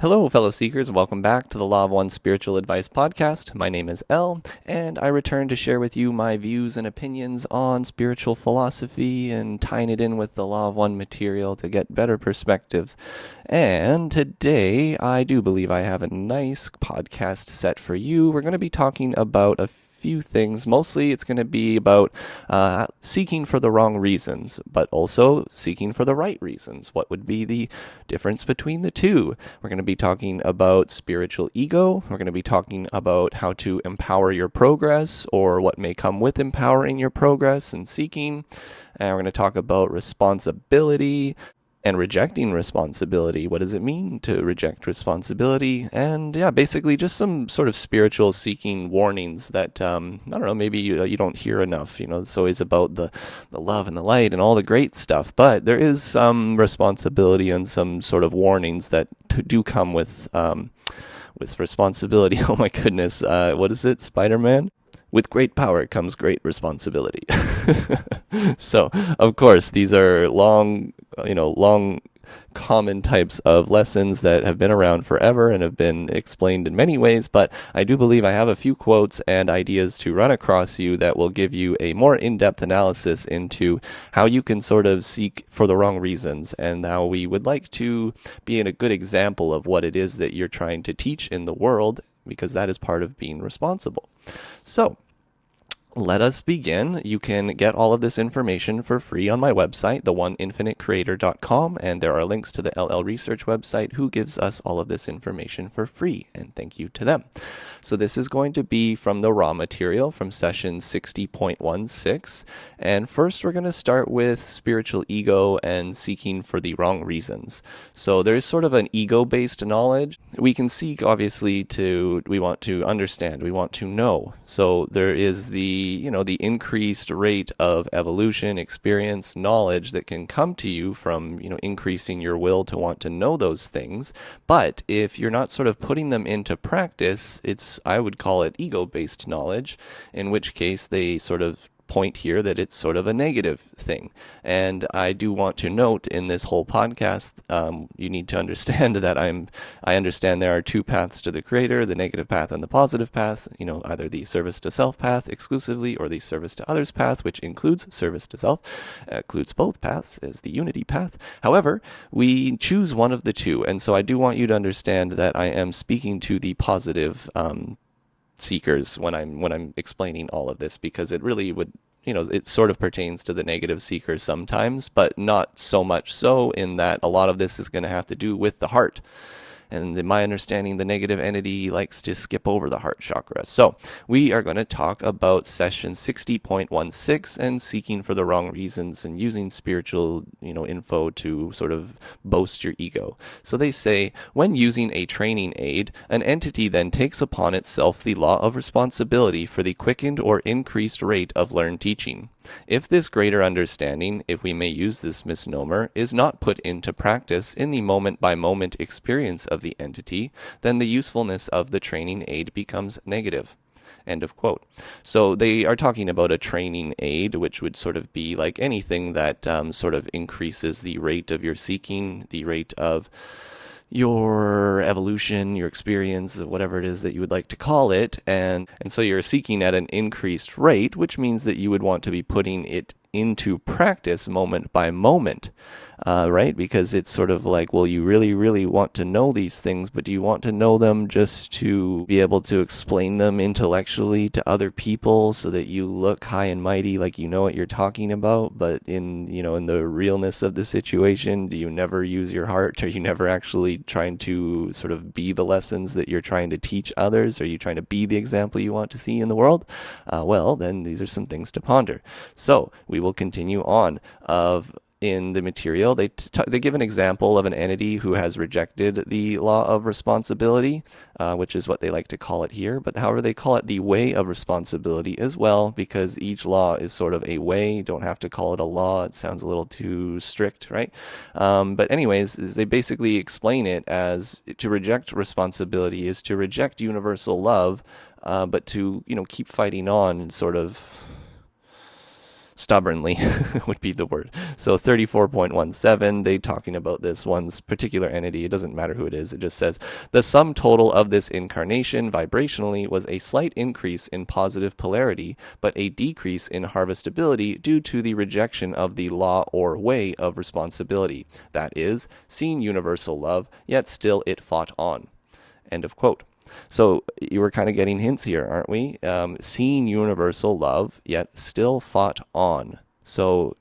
Hello, fellow seekers. Welcome back to the Law of One Spiritual Advice podcast. My name is Elle, and I return to share with you my views and opinions on spiritual philosophy and tying it in with the Law of One material to get better perspectives. And today, I do believe I have a nice podcast set for you. We're going to be talking about a few things. Mostly it's going to be about seeking for the wrong reasons, but also seeking for the right reasons. What would be the difference between the two? We're going to be talking about spiritual ego. We're going to be talking about how to empower your progress, or what may come with empowering your progress and seeking. And we're going to talk about responsibility and rejecting responsibility. What does it mean to reject responsibility? And basically just some sort of spiritual seeking warnings that, I don't know, maybe you don't hear enough. It's always about the love and the light and all the great stuff, but there is some responsibility and some sort of warnings that do come with responsibility. Oh my goodness. What is it? Spider-Man? With great power comes great responsibility. So, of course, these are long common types of lessons that have been around forever and have been explained in many ways, but I do believe I have a few quotes and ideas to run across you that will give you a more in-depth analysis into how you can sort of seek for the wrong reasons, and how we would like to be a good example of what it is that you're trying to teach in the world, because that is part of being responsible. So, let us begin. You can get all of this information for free on my website, theoneinfinitecreator.com, and there are links to the LL Research website, who gives us all of this information for free, and thank you to them. So this is going to be from the raw material from session 60.16, and first we're going to start with spiritual ego and seeking for the wrong reasons. So there's sort of an ego-based knowledge. We can seek, obviously, we want to understand, we want to know. So there is the increased rate of evolution, experience, knowledge that can come to you from, increasing your will to want to know those things. But if you're not sort of putting them into practice, I would call it ego-based knowledge, in which case they sort of point here that it's sort of a negative thing. And I do want to note in this whole podcast, you need to understand that I understand there are two paths to the Creator, the negative path and the positive path, either the service to self path exclusively, or the service to others path, which includes service to self, includes both paths as the unity path. However, we choose one of the two. And so I do want you to understand that I am speaking to the positive seekers when I'm explaining all of this, because it really would, it sort of pertains to the negative seekers sometimes, but not so much so, in that a lot of this is going to have to do with the heart. And in my understanding, the negative entity likes to skip over the heart chakra. So we are going to talk about session 60.16 and seeking for the wrong reasons and using spiritual, info to sort of boast your ego. So they say, when using a training aid, an entity then takes upon itself the law of responsibility for the quickened or increased rate of learned teaching. If this greater understanding, if we may use this misnomer, is not put into practice in the moment-by-moment experience of the entity, then the usefulness of the training aid becomes negative. End of quote. So they are talking about a training aid, which would sort of be like anything that sort of increases the rate of your seeking, the rate of your evolution, your experience, whatever it is that you would like to call it. And so you're seeking at an increased rate, which means that you would want to be putting it into practice moment by moment, right? Because it's sort of like, well, you really, really want to know these things, but do you want to know them just to be able to explain them intellectually to other people so that you look high and mighty, like you know what you're talking about? But in the realness of the situation, do you never use your heart? Are you never actually trying to sort of be the lessons that you're trying to teach others? Are you trying to be the example you want to see in the world? Well, then these are some things to ponder. So we will continue on. In the material, they give an example of an entity who has rejected the law of responsibility, which is what they like to call it here. But however, they call it the way of responsibility as well, because each law is sort of a way. You don't have to call it a law. It sounds a little too strict, right? But anyways, they basically explain it as to reject responsibility is to reject universal love, but to keep fighting on and sort of stubbornly would be the word. So 34.17, they talking about this one's particular entity. It doesn't matter who it is. It just says the sum total of this incarnation vibrationally was a slight increase in positive polarity, but a decrease in harvestability due to the rejection of the law or way of responsibility. That is, seen universal love, yet still it fought on. End of quote. So you were kind of getting hints here, aren't we? Seeing universal love, yet still fought on. So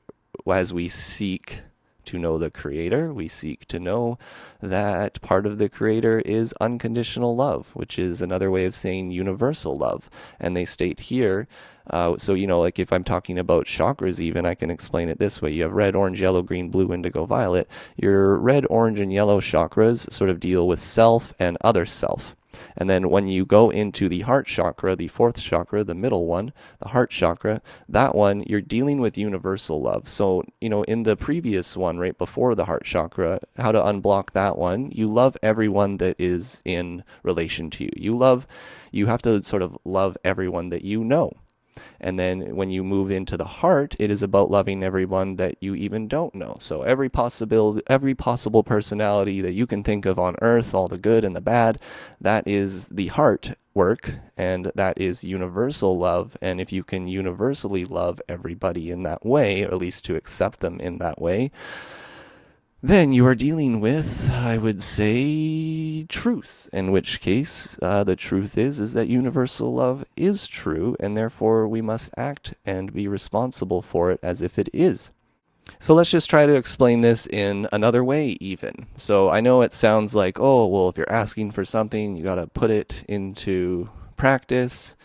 as we seek to know the Creator, we seek to know that part of the Creator is unconditional love, which is another way of saying universal love. And they state here, so, like if I'm talking about chakras even, I can explain it this way. You have red, orange, yellow, green, blue, indigo, violet. Your red, orange, and yellow chakras sort of deal with self and other self. And then when you go into the heart chakra, the fourth chakra, the middle one, the heart chakra, that one, you're dealing with universal love. So, in the previous one, right before the heart chakra, how to unblock that one, you love everyone that is in relation to you. You have to sort of love everyone that you know. And then when you move into the heart, it is about loving everyone that you even don't know. So every possible personality that you can think of on earth, all the good and the bad, that is the heart work, and that is universal love. And if you can universally love everybody in that way, or at least to accept them in that way, then you are dealing with, I would say, truth, in which case the truth is that universal love is true, and therefore we must act and be responsible for it as if it is. So let's just try to explain this in another way even. So I know it sounds like, oh, well, if you're asking for something, you got to put it into practice,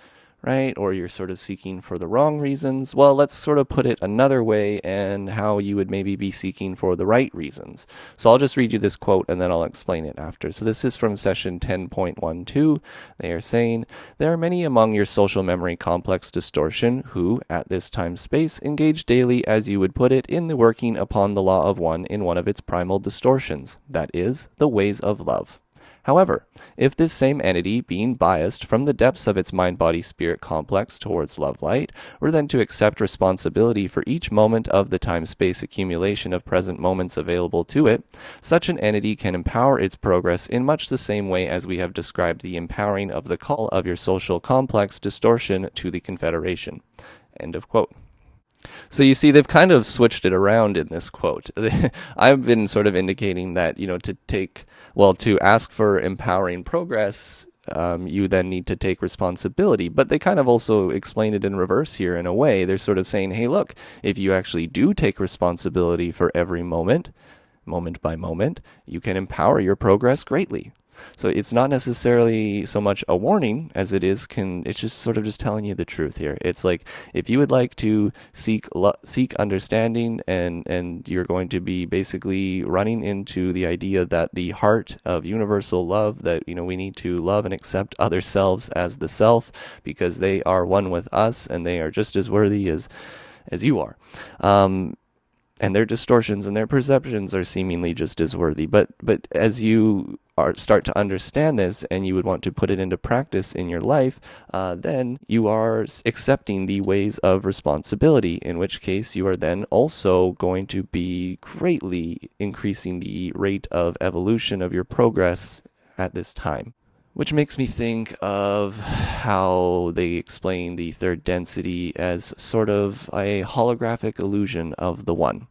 right? Or you're sort of seeking for the wrong reasons. Well, let's sort of put it another way and how you would maybe be seeking for the right reasons. So I'll just read you this quote and then I'll explain it after. So this is from session 10.12. They are saying, there are many among your social memory complex distortion who, at this time space, engage daily, as you would put it, in the working upon the law of one in one of its primal distortions, that is, the ways of love. However, if this same entity, being biased from the depths of its mind-body-spirit complex towards love-light, were then to accept responsibility for each moment of the time-space accumulation of present moments available to it, such an entity can empower its progress in much the same way as we have described the empowering of the call of your social complex distortion to the Confederation. End of quote. So you see, they've kind of switched it around in this quote. I've been sort of indicating that, to ask for empowering progress, you then need to take responsibility. But they kind of also explain it in reverse here in a way. They're sort of saying, hey, look, if you actually do take responsibility for every moment by moment, you can empower your progress greatly. So it's not necessarily so much a warning as it's just sort of just telling you the truth here. It's like, if you would like to seek understanding and you're going to be basically running into the idea that the heart of universal love, that, we need to love and accept other selves as the self because they are one with us and they are just as worthy as you are. And their distortions and their perceptions are seemingly just as worthy. But as you start to understand this and you would want to put it into practice in your life, then you are accepting the ways of responsibility, in which case you are then also going to be greatly increasing the rate of evolution of your progress at this time. Which makes me think of how they explain the third density as sort of a holographic illusion of the one.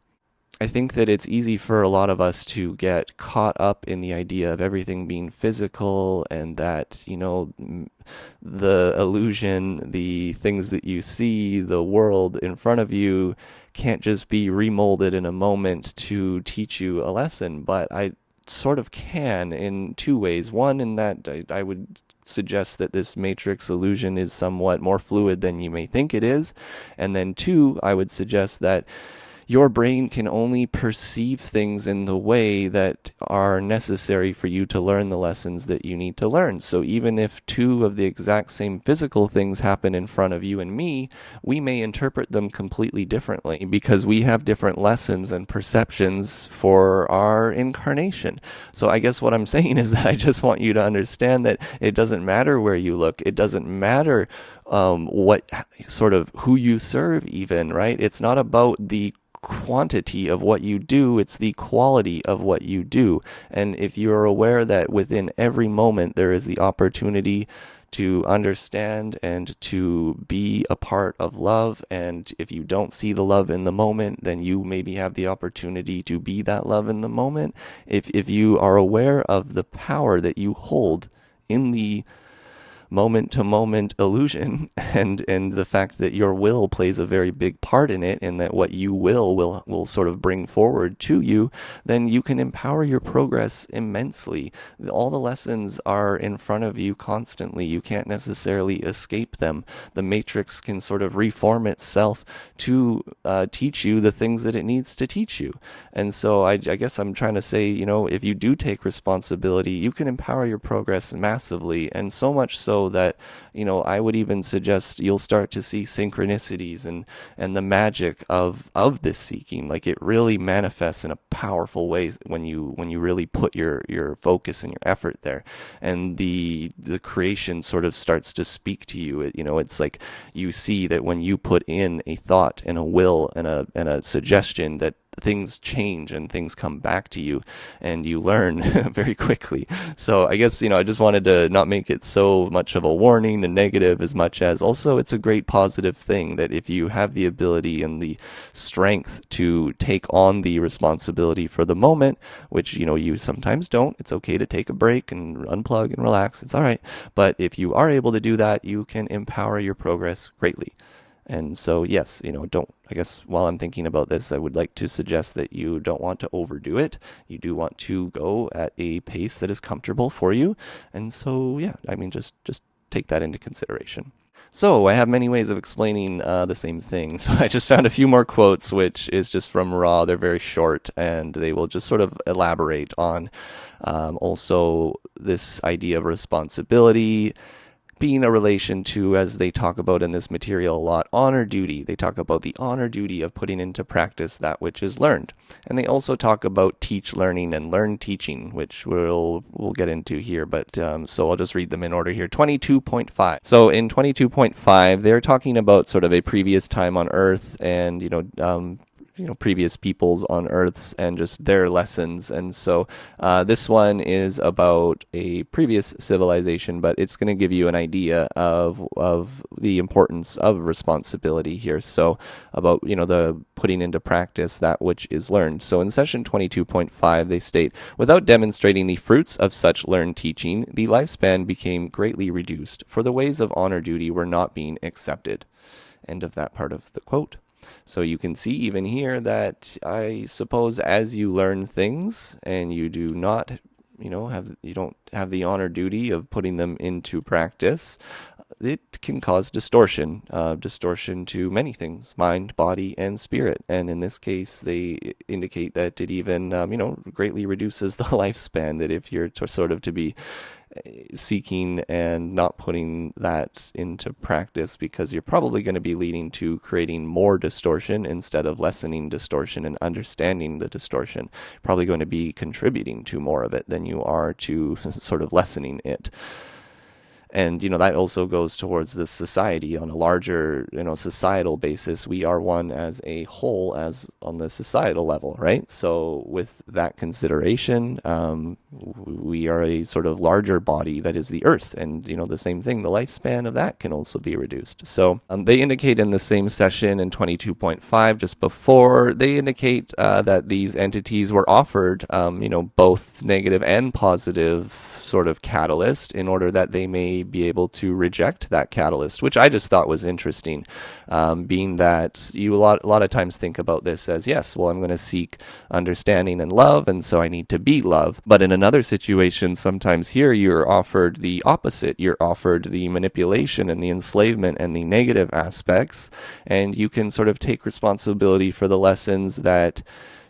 I think that it's easy for a lot of us to get caught up in the idea of everything being physical and that, the illusion, the things that you see, the world in front of you can't just be remolded in a moment to teach you a lesson. But I sort of can in two ways. One, in that I would suggest that this matrix illusion is somewhat more fluid than you may think it is. And then two, I would suggest that your brain can only perceive things in the way that are necessary for you to learn the lessons that you need to learn. So even if two of the exact same physical things happen in front of you and me, we may interpret them completely differently because we have different lessons and perceptions for our incarnation. So I guess what I'm saying is that I just want you to understand that it doesn't matter where you look. It doesn't matter what sort of who you serve even, right? It's not about the quantity of what you do, it's the quality of what you do. And if you're aware that within every moment there is the opportunity to understand and to be a part of love, and if you don't see the love in the moment, then you maybe have the opportunity to be that love in the moment. If you are aware of the power that you hold in the moment to moment illusion, and the fact that your will plays a very big part in it, and that what you will sort of bring forward to you, then you can empower your progress immensely. All the lessons are in front of you constantly. You can't necessarily escape them. The matrix can sort of reform itself to teach you the things that it needs to teach you. And so I guess I'm trying to say, if you do take responsibility, you can empower your progress massively, and so much so that, I would even suggest you'll start to see synchronicities and the magic of this seeking. Like, it really manifests in a powerful way when you really put your focus and your effort there, and the creation sort of starts to speak to you. It's like you see that when you put in a thought and a will and a suggestion, that things change and things come back to you, and you learn very quickly. So I guess, I just wanted to not make it so much of a warning and negative, as much as also it's a great positive thing that if you have the ability and the strength to take on the responsibility for the moment, which, you sometimes don't, it's okay to take a break and unplug and relax. It's all right. But if you are able to do that, you can empower your progress greatly. And so, yes, I guess while I'm thinking about this, I would like to suggest that you don't want to overdo it. You do want to go at a pace that is comfortable for you. And so, yeah, just take that into consideration. So I have many ways of explaining the same thing. So I just found a few more quotes, which is just from Ra. They're very short, and they will just sort of elaborate on also this idea of responsibility being a relation to, as they talk about in this material a lot, honor duty. They talk about the honor duty of putting into practice that which is learned. And they also talk about teach learning and learn teaching, which we'll get into here. But so I'll just read them in order here. 22.5. So in 22.5, they're talking about sort of a previous time on Earth, and previous peoples on Earths and just their lessons. And so this one is about a previous civilization, but it's going to give you an idea of the importance of responsibility here. So about, the putting into practice that which is learned. So in session 22.5, they state, without demonstrating the fruits of such learned teaching, the lifespan became greatly reduced, for the ways of honor duty were not being accepted. End of that part of the quote. So you can see even here that I suppose as you learn things and you do not, you don't have the honor duty of putting them into practice, it can cause distortion to many things, mind, body, and spirit. And in this case, they indicate that it even, greatly reduces the lifespan, that if you're to be seeking and not putting that into practice, because you're probably going to be leading to creating more distortion instead of lessening distortion and understanding the distortion. Probably going to be contributing to more of it than you are to sort of lessening it. And, that also goes towards this society on a larger, societal basis. We are one as a whole, as on the societal level, right? So with that consideration, we are a sort of larger body that is the earth. And, the same thing, the lifespan of that can also be reduced. So they indicate in the same session in 22.5, just before, they indicate that these entities were offered, both negative and positive sort of catalyst in order that they may be able to reject that catalyst, which I just thought was interesting, being that you a lot of times think about this as, yes, well, I'm going to seek understanding and love, and so I need to be love. But in another situation, sometimes here you're offered the opposite. You're offered the manipulation and the enslavement and the negative aspects, and you can sort of take responsibility for the lessons that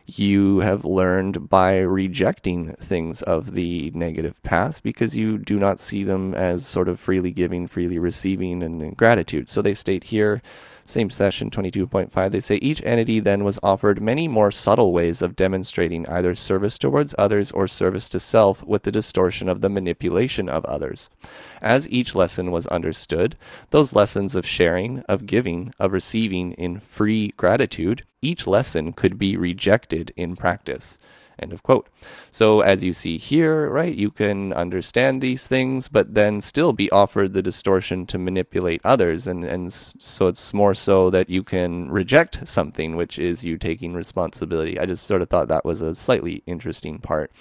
you have learned by rejecting things of the negative path, because you do not see them as sort of freely giving, freely receiving, and in gratitude. So they state here, Same session 22.5, they say each entity then was offered many more subtle ways of demonstrating either service towards others or service to self with the distortion of the manipulation of others. As each lesson was understood, those lessons of sharing, of giving, of receiving in free gratitude, each lesson could be rejected in practice. End of quote. So as you see here, right, you can understand these things, but then still be offered the distortion to manipulate others. And so it's more so that you can reject something, which is you taking responsibility. I just sort of thought that was a slightly interesting part.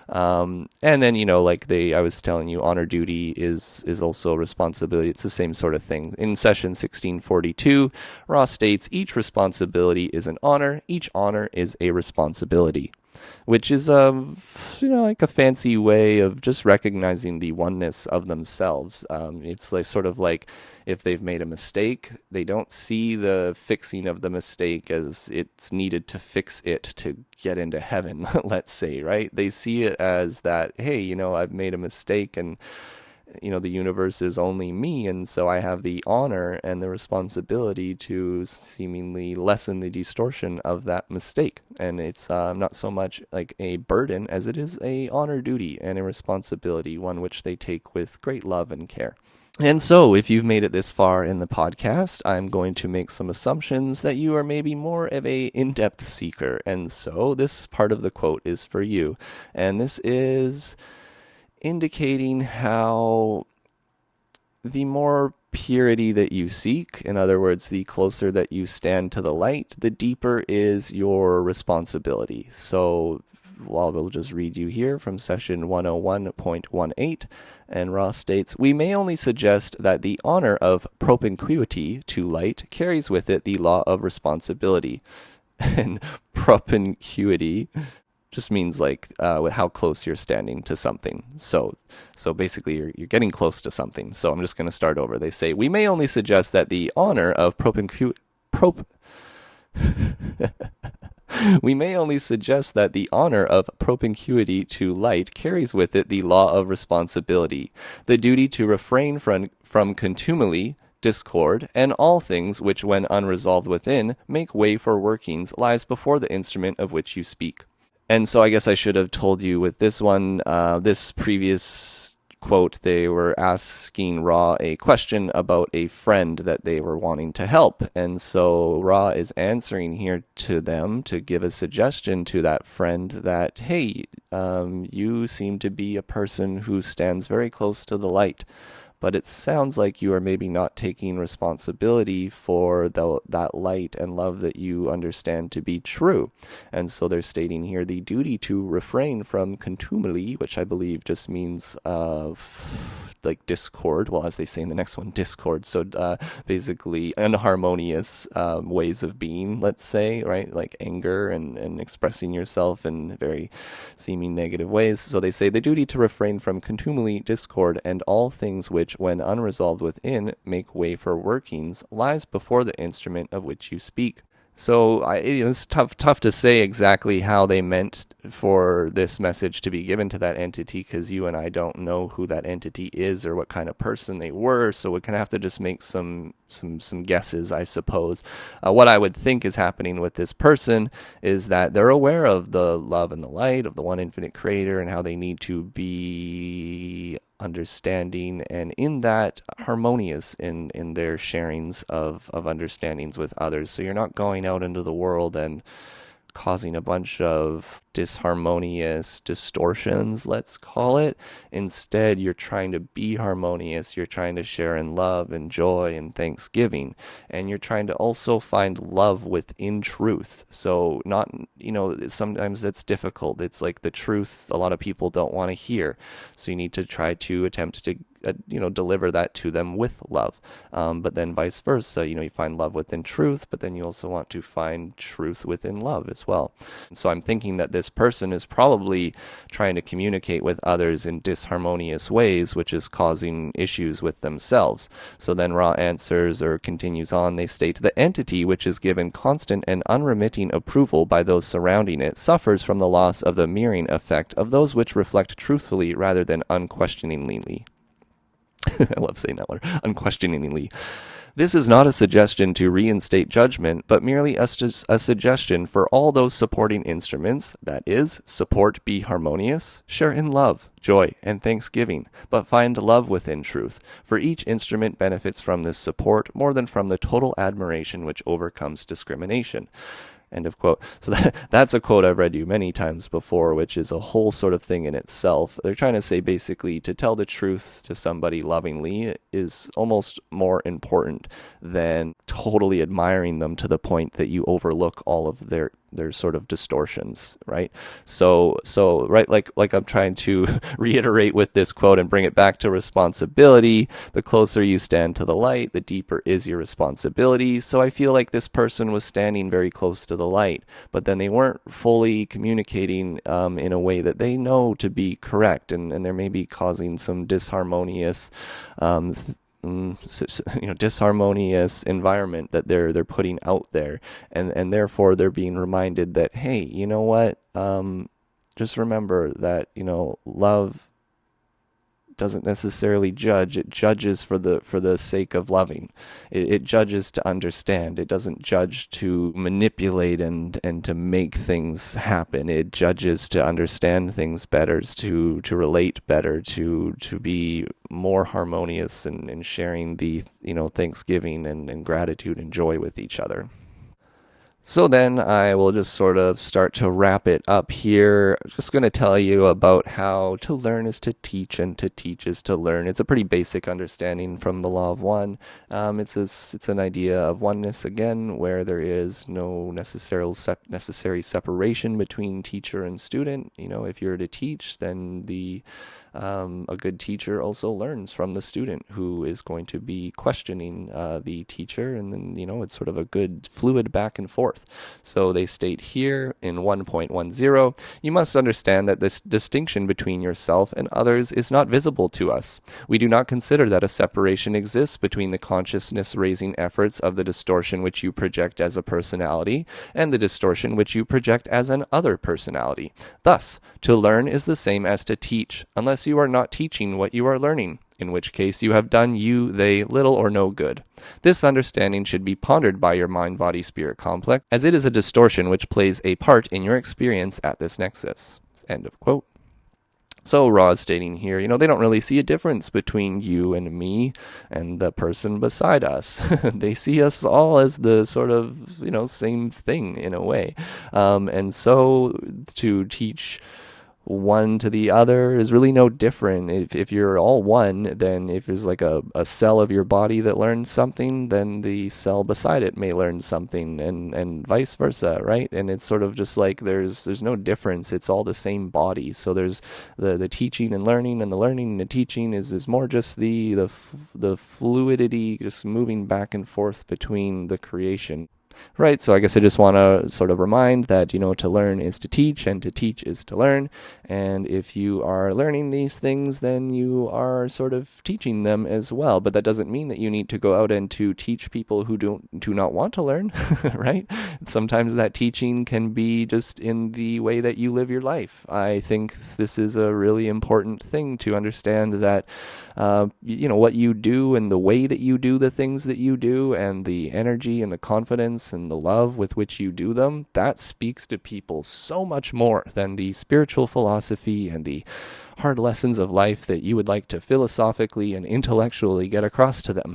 And then, like I was telling you, honor duty is also responsibility. It's the same sort of thing. In session 1642, Ra states, each responsibility is an honor, each honor is a responsibility, which is like a fancy way of just recognizing the oneness of themselves. It's like sort of like if they've made a mistake, they don't see the fixing of the mistake as it's needed to fix it to get into heaven, let's say, right? They see it as that, hey, I've made a mistake and the universe is only me, and so I have the honor and the responsibility to seemingly lessen the distortion of that mistake. And it's not so much like a burden as it is a honor duty and a responsibility, one which they take with great love and care. And so, if you've made it this far in the podcast, I'm going to make some assumptions that you are maybe more of a in-depth seeker. And so, this part of the quote is for you. And this is indicating how the more purity that you seek, in other words, the closer that you stand to the light, the deeper is your responsibility. So we'll just read you here from session 101.18, and Ra states, we may only suggest that the honor of propinquity to light carries with it the law of responsibility. And propinquity just means like how close you're standing to something. So basically you're getting close to something. So I'm just going to start over. They say, we may only suggest that the honor of we may only suggest that the honor of propinquity to light carries with it the law of responsibility, the duty to refrain from contumely, discord, and all things which, when unresolved within, make way for workings, lies before the instrument of which you speak. And so I guess I should have told you with this one, this previous quote, they were asking Ra a question about a friend that they were wanting to help. And so Ra is answering here to them to give a suggestion to that friend that, hey, you seem to be a person who stands very close to the light, but it sounds like you are maybe not taking responsibility for that light and love that you understand to be true. And so they're stating here the duty to refrain from contumely, which I believe just means like discord. Well, as they say in the next one, discord. So basically unharmonious ways of being, let's say, right? Like anger and expressing yourself in very seeming negative ways. So they say the duty to refrain from contumely, discord, and all things which, when unresolved within, make way for workings, lies before the instrument of which you speak. So it's tough to say exactly how they meant for this message to be given to that entity, because you and I don't know who that entity is or what kind of person they were. So we can have to just make some guesses, I suppose. What I would think is happening with this person is that they're aware of the love and the light of the one infinite creator and how they need to be understanding and in that harmonious in their sharings of understandings with others. So you're not going out into the world and causing a bunch of disharmonious distortions, let's call it. Instead, you're trying to be harmonious. You're trying to share in love and joy and thanksgiving. And you're trying to also find love within truth. So not, sometimes that's difficult. It's like the truth a lot of people don't want to hear. So you need to try to attempt to deliver that to them with love. But then vice versa, you find love within truth, but then you also want to find truth within love as well. And so I'm thinking that this person is probably trying to communicate with others in disharmonious ways, which is causing issues with themselves. So then Ra answers or continues on, they state, the entity which is given constant and unremitting approval by those surrounding it suffers from the loss of the mirroring effect of those which reflect truthfully rather than unquestioningly. I love saying that word, unquestioningly. This is not a suggestion to reinstate judgment, but merely a suggestion for all those supporting instruments, that is, support be harmonious, share in love, joy, and thanksgiving, but find love within truth, for each instrument benefits from this support more than from the total admiration which overcomes discrimination. End of quote. So that's a quote I've read you many times before, which is a whole sort of thing in itself. They're trying to say basically to tell the truth to somebody lovingly is almost more important than totally admiring them to the point that you overlook all of their sort of distortions, right? So right, like I'm trying to reiterate with this quote and bring it back to responsibility. The closer you stand to the light, the deeper is your responsibility. So I feel like this person was standing very close to the light, but then they weren't fully communicating in a way that they know to be correct, and they're maybe causing some disharmonious disharmonious environment that they're putting out there, and therefore they're being reminded that, hey, you know what, just remember that, love doesn't necessarily judge. It judges for the sake of loving. It judges to understand. It doesn't judge to manipulate and to make things happen. It judges to understand things better, to relate better, to be more harmonious and sharing the thanksgiving and gratitude and joy with each other. So then I will just sort of start to wrap it up here. I'm just going to tell you about how to learn is to teach and to teach is to learn. It's a pretty basic understanding from the Law of One. It's an idea of oneness again, where there is no necessary separation between teacher and student. If you're to teach, then a good teacher also learns from the student who is going to be questioning the teacher, and then it's sort of a good fluid back and forth. So they state here in 1.10, you must understand that this distinction between yourself and others is not visible to us. We do not consider that a separation exists between the consciousness-raising efforts of the distortion which you project as a personality and the distortion which you project as an other personality. Thus, to learn is the same as to teach, unless you are not teaching what you are learning, in which case you have done they little or no good. This understanding should be pondered by your mind-body-spirit complex, as it is a distortion which plays a part in your experience at this nexus. End of quote. So Ra is stating here, they don't really see a difference between you and me and the person beside us. They see us all as the sort of, same thing in a way. And so to teach one to the other is really no different. If you're all one, then if there's like a cell of your body that learns something, then the cell beside it may learn something, and vice versa, right? And it's sort of just like there's no difference. It's all the same body. So there's the teaching and learning, and the learning and the teaching is more just the fluidity, just moving back and forth between the creation. Right, so I guess I just want to sort of remind that, to learn is to teach, and to teach is to learn. And if you are learning these things, then you are sort of teaching them as well. But that doesn't mean that you need to go out and to teach people who do not want to learn, right? Sometimes that teaching can be just in the way that you live your life. I think this is a really important thing to understand, that, what you do and the way that you do the things that you do, and the energy and the confidence and the love with which you do them, that speaks to people so much more than the spiritual philosophy and the hard lessons of life that you would like to philosophically and intellectually get across to them.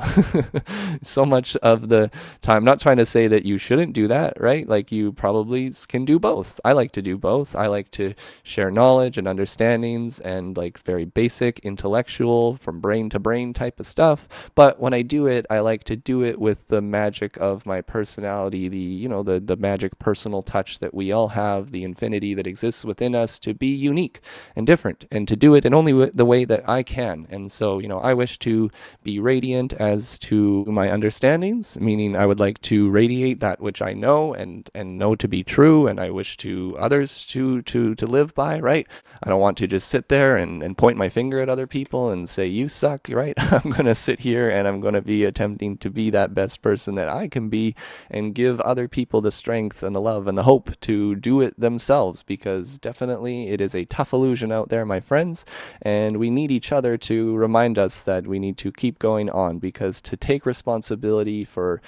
So much of the time, not trying to say that you shouldn't do that, right? Like, you probably can do both. I like to do both. I like to share knowledge and understandings and like very basic intellectual from brain to brain type of stuff. But when I do it, I like to do it with the magic of my personality, the magic personal touch that we all have, the infinity that exists within us, to be unique and different, and to do it in only the way that I can. And so, I wish to be radiant as to my understandings, meaning I would like to radiate that which I know and know to be true, and I wish to others to live by, right? I don't want to just sit there and point my finger at other people and say, you suck, right? I'm going to sit here and I'm going to be attempting to be that best person that I can be, and give other people the strength and the love and the hope to do it themselves, because definitely it is a tough illusion out there, my friend. friends, and we need each other to remind us that we need to keep going on, because to take responsibility for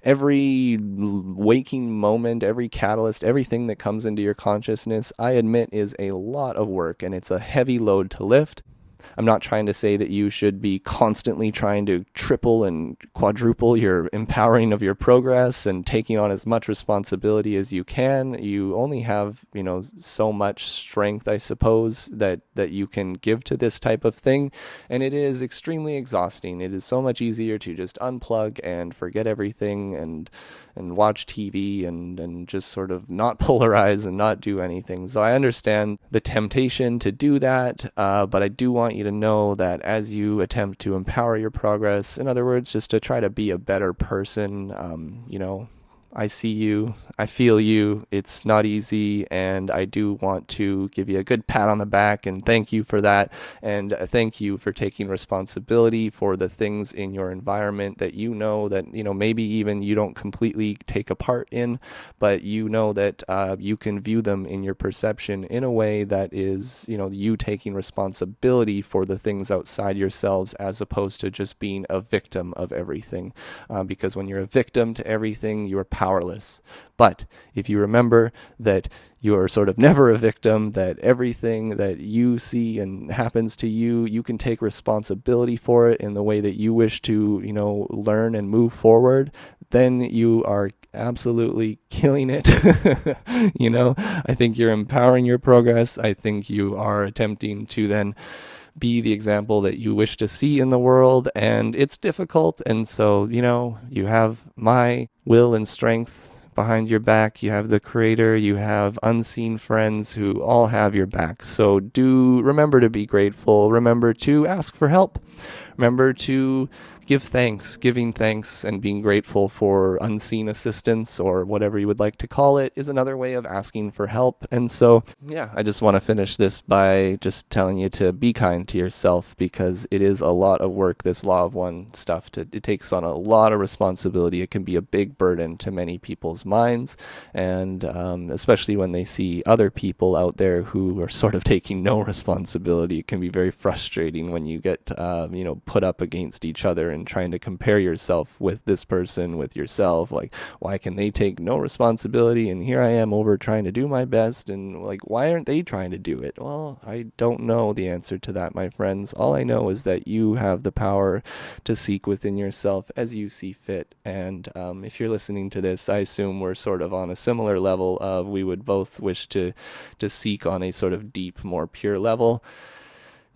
every waking moment, every catalyst, everything that comes into your consciousness, I admit is a lot of work, and it's a heavy load to lift. I'm not trying to say that you should be constantly trying to triple and quadruple your empowering of your progress and taking on as much responsibility as you can. You only have, so much strength, I suppose, that you can give to this type of thing. And it is extremely exhausting. It is so much easier to just unplug and forget everything and watch TV and just sort of not polarize and not do anything. So I understand the temptation to do that, but I do want you to know that as you attempt to empower your progress, in other words, just to try to be a better person, I see you, I feel you, it's not easy, and I do want to give you a good pat on the back and thank you for that, and thank you for taking responsibility for the things in your environment that that, maybe even you don't completely take a part in, but that you can view them in your perception in a way that is, you taking responsibility for the things outside yourselves, as opposed to just being a victim of everything, because when you're a victim to everything, you're powerless. But if you remember that you're sort of never a victim, that everything that you see and happens to you, you can take responsibility for it in the way that you wish to, learn and move forward, then you are absolutely killing it. I think you're empowering your progress. I think you are attempting to then be the example that you wish to see in the world, and it's difficult. And so, you have my will and strength behind your back. You have the Creator, you have unseen friends who all have your back. So do remember to be grateful. Remember to ask for help. Remember to give thanks. Giving thanks and being grateful for unseen assistance, or whatever you would like to call it, is another way of asking for help. And so, I just want to finish this by just telling you to be kind to yourself, because it is a lot of work, this Law of One stuff. It takes on a lot of responsibility. It can be a big burden to many people's minds, and especially when they see other people out there who are sort of taking no responsibility. It can be very frustrating when you get, put up against each other and trying to compare yourself with this person, with yourself. Like, why can they take no responsibility and here I am over trying to do my best, and why aren't they trying to do it? Well, I don't know the answer to that, my friends. All I know is that you have the power to seek within yourself as you see fit. And if you're listening to this, I assume we're sort of on a similar level of, we would both wish to seek on a sort of deep, more pure level.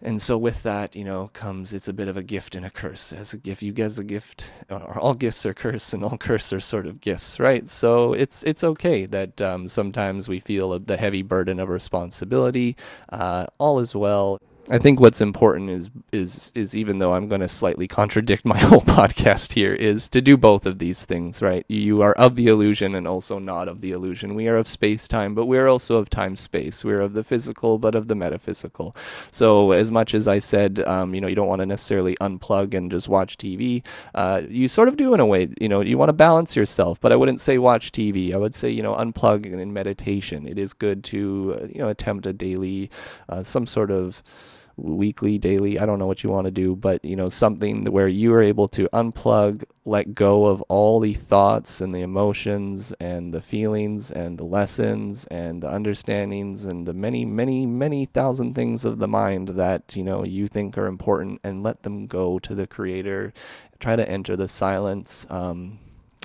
And so with that, comes, it's a bit of a gift and a curse. As a gift, you get a gift, or all gifts are curse, and all curse are sort of gifts, right? So it's okay that sometimes we feel the heavy burden of responsibility. All is well. I think what's important is even though I'm going to slightly contradict my whole podcast here, is to do both of these things, right? You are of the illusion and also not of the illusion. We are of space-time, but we are also of time-space. We are of the physical, but of the metaphysical. So as much as I said, you don't want to necessarily unplug and just watch TV, you sort of do in a way. You want to balance yourself, but I wouldn't say watch TV. I would say, unplug and in meditation. It is good to, attempt a daily, some sort of weekly, daily, I don't know what you want to do, but something where you are able to unplug, let go of all the thoughts and the emotions and the feelings and the lessons and the understandings and the many, many, many thousand things of the mind that you think are important, and let them go to the Creator. Try to enter the silence.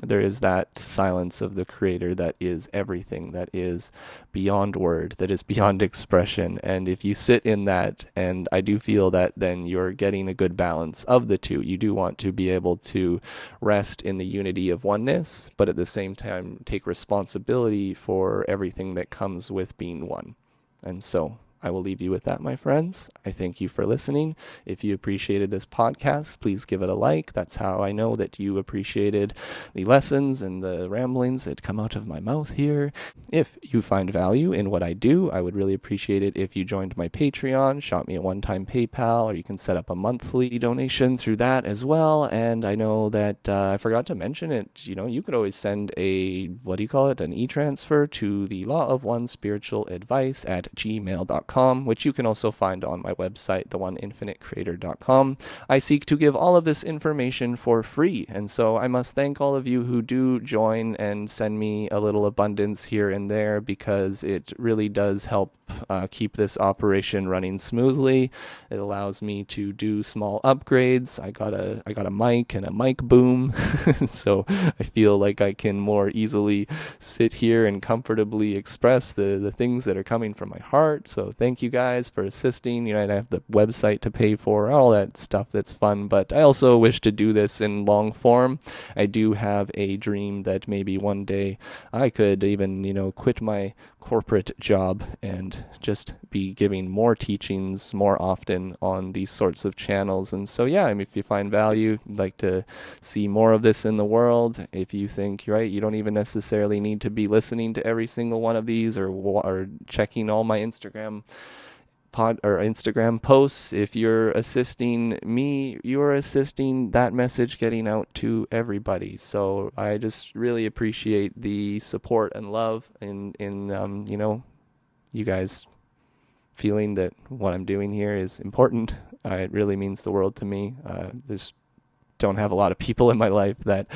There is that silence of the Creator that is everything, that is beyond word, that is beyond expression. And if you sit in that, and I do feel that then you're getting a good balance of the two. You do want to be able to rest in the unity of oneness, but at the same time take responsibility for everything that comes with being one. And so I will leave you with that, my friends. I thank you for listening. If you appreciated this podcast, please give it a like. That's how I know that you appreciated the lessons and the ramblings that come out of my mouth here. If you find value in what I do, I would really appreciate it if you joined my Patreon, shot me a one-time PayPal, or you can set up a monthly donation through that as well. And I know that I forgot to mention it. You could always send an e-transfer to the Law of One Spiritual Advice at gmail.com. theoneinfinitecreator.com, which you can also find on my website, theoneinfinitecreator.com. I seek to give all of this information for free, and so I must thank all of you who do join and send me a little abundance here and there, because it really does help keep this operation running smoothly. It allows me to do small upgrades. I got a mic and a mic boom, so I feel like I can more easily sit here and comfortably express the things that are coming from my heart. So thank you guys for assisting. I have the website to pay for, all that stuff that's fun, but I also wish to do this in long form. I do have a dream that maybe one day I could even, quit my corporate job and just be giving more teachings more often on these sorts of channels. And so, yeah, if you find value, you'd like to see more of this in the world, if you think, right, you don't even necessarily need to be listening to every single one of these or checking all my Instagram posts. If you're assisting me, you're assisting that message getting out to everybody. So I just really appreciate the support and love in you guys feeling that what I'm doing here is important. It really means the world to me. There's don't have a lot of people in my life that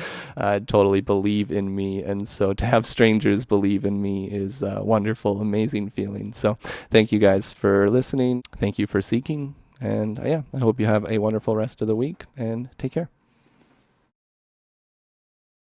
totally believe in me, and so to have strangers believe in me is a wonderful, amazing feeling. So thank you guys for listening. Thank you for seeking, and I hope you have a wonderful rest of the week, and take care.